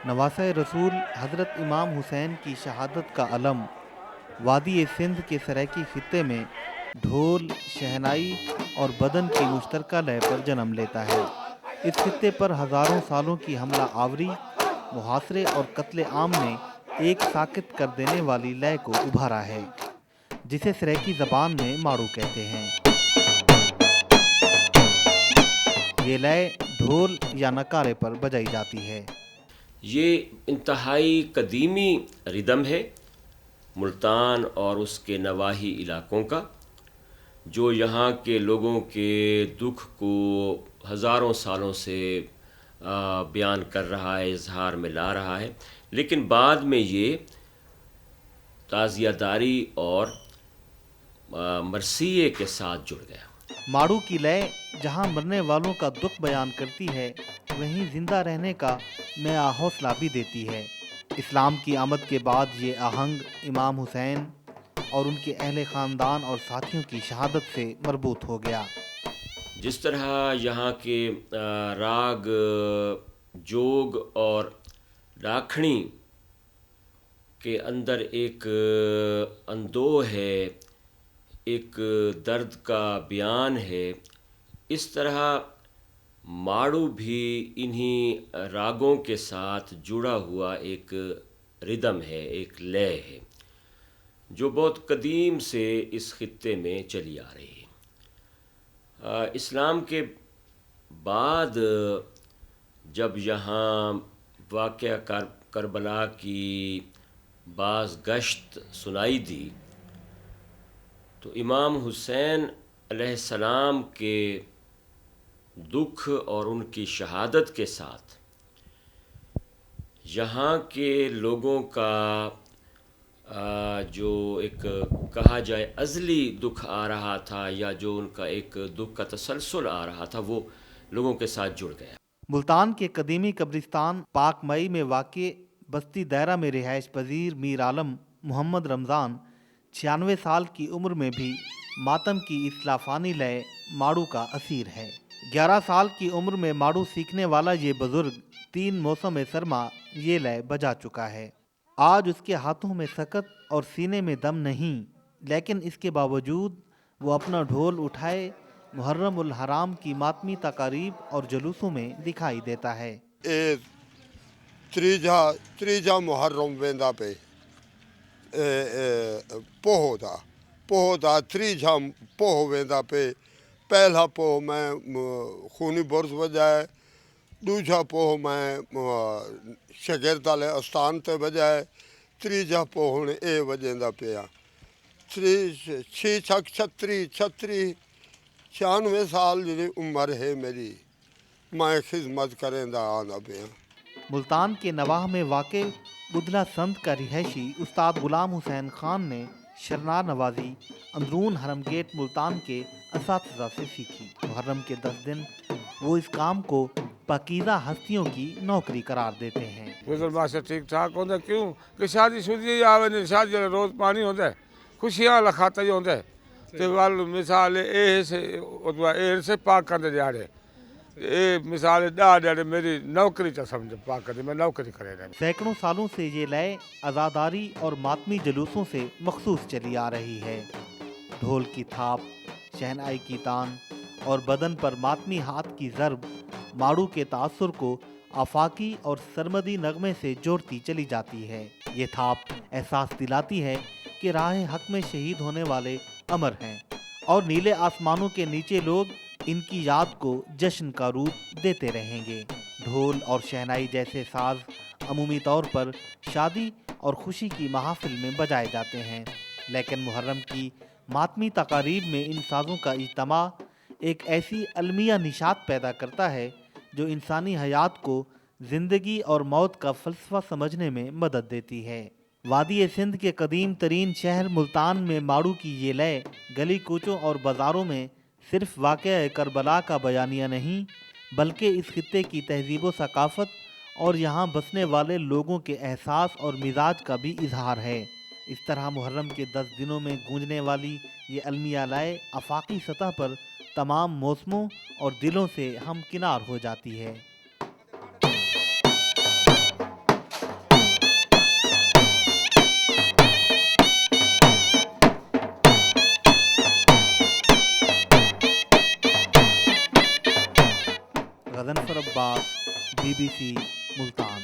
नवासे रसूल हज़रत इमाम हुसैन की शहादत का अलम वादी सिंध के सराकी खित्ते में ढोल, शहनाई और बदन की मुश्तरका लय पर जन्म लेता है। इस खित्ते पर हज़ारों सालों की हमला आवरी, मुहासरे और कत्ले आम ने एक साकित कर देने वाली लय को उभारा है, जिसे सराकी ज़बान में माड़ू कहते हैं। ये लय ढोल या नकारे पर बजाई जाती है। ये इंतहाई कदीमी रिदम है मुल्तान और उसके नवाही इलाकों का, जो यहाँ के लोगों के दुख को हज़ारों सालों से बयान कर रहा है, इजहार में ला रहा है। लेकिन बाद में ये ताज़ियादारी और मरसिये के साथ जुड़ गया। माड़ू की लय जहाँ मरने वालों का दुख बयान करती है, वहीं जिंदा रहने का नया हौसला भी देती है। इस्लाम की आमद के बाद ये आहंग इमाम हुसैन और उनके अहले ख़ानदान और साथियों की शहादत से मरबूत हो गया। जिस तरह यहाँ के राग, जोग और राखणी के अंदर एक अंदोह है, एक दर्द का बयान है, इस तरह माड़ू भी इन्हीं रागों के साथ जुड़ा हुआ एक रिदम है, एक लय है, जो बहुत कदीम से इस खित्ते में चली आ रही है। इस्लाम के बाद जब यहाँ वाक़या करबला की बाज़ गश्त सुनाई दी, तो इमाम हुसैन अलैहिस्सलाम के दुख और उनकी शहादत के साथ यहाँ के लोगों का जो एक कहा जाए अज़ली दुख आ रहा था, या जो उनका एक दुख का तसलसल आ रहा था, वो लोगों के साथ जुड़ गया। मुल्तान के कदीमी कब्रिस्तान पाक मई में वाक़े बस्ती दायरा में रिहाइश पजीर मीर आलम मोहम्मद रमज़ान 96 साल की उम्र में भी मातम की इस लाफानी लय माड़ू का असीर है। 11 साल की उम्र में माड़ू सीखने वाला ये बुजुर्ग 3 मौसम सरमा ये लय बजा चुका है। आज उसके हाथों में सकत और सीने में दम नहीं, लेकिन इसके बावजूद वो अपना ढोल उठाए मुहर्रम उल हराम की मातमी तकारीब और जुलूसों में दिखाई देता है। त्रीजा मुहर्रम वेंदा पे पोह दा त्रीजा पोह वेंदा पे। पहला पोह मैं खूनी बुर्ज वजाए, दूजा पोह मैं शगिर्द वाले आस्थान ते वजाए, त्रीजा पोह हुण ए वजेंदा पिया। 96 साल जी उम्र है मेरी, मैं खिदमत करेंदा आंदा पिया। मुल्तान के नवाह में वाक़े बुधला संत का रिहायशी उस्ताद गुलाम हुसैन खान ने शरना नवाजी अंदरून हरम गेट मुल्तान के असातिज़ा से सीखी। मुहर्रम के 10 दिन वो इस काम को पाकीज़ा हस्तियों की नौकरी करार देते हैं। गुजर माशा ठीक ठाक होता, क्यों कि शादी शुदी आवे, शादी रोज़ पानी होता है, खुशियाँ लखाता ही होता है। तो गल मिसाल से पाक करते जा रहे, ये मिसाल डाड़े मेरी नौकरी चा समझ पाक करते, मैं नौकरी करे रहे। सैकड़ों सालों से ये लय आज़ादारी और मातमी जुलूसों से मखसूस चली आ रही है। ढोल की थाप, शहनाई की तान और बदन पर मातमी हाथ की ज़रब माड़ू के तासुर को आफाकी और सरमदी नगमे से जोड़ती चली जाती है। ये थाप एहसास दिलाती है कि राह हक में शहीद होने वाले अमर हैं और नीले आसमानों के नीचे लोग इनकी याद को जश्न का रूप देते रहेंगे। ढोल और शहनाई जैसे साज अमूमी तौर पर शादी और खुशी की महाफिल में बजाए जाते हैं, लेकिन मुहर्रम की मातमी तकारीब में इन साजों का इज्तिमा एक ऐसी अलमिया निशात पैदा करता है जो इंसानी हयात को ज़िंदगी और मौत का फ़लसफ़ा समझने में मदद देती है। वादी सिंध के कदीम तरीन शहर मुल्तान में माड़ू की ये लय गली कूचों और बाज़ारों में सिर्फ वाक़या करबला का बयानिया नहीं, बल्कि इस खित्ते की तहज़ीब व सकाफ़त और यहाँ बसने वाले लोगों के एहसास और मिजाज का भी इजहार है। इस तरह मुहर्रम के 10 दिनों में गूंजने वाली ये अलमिया लय आफाकी सतह पर तमाम मौसमों और दिलों से हमकिनार हो जाती है। غضنفر عباس BBC ملتان.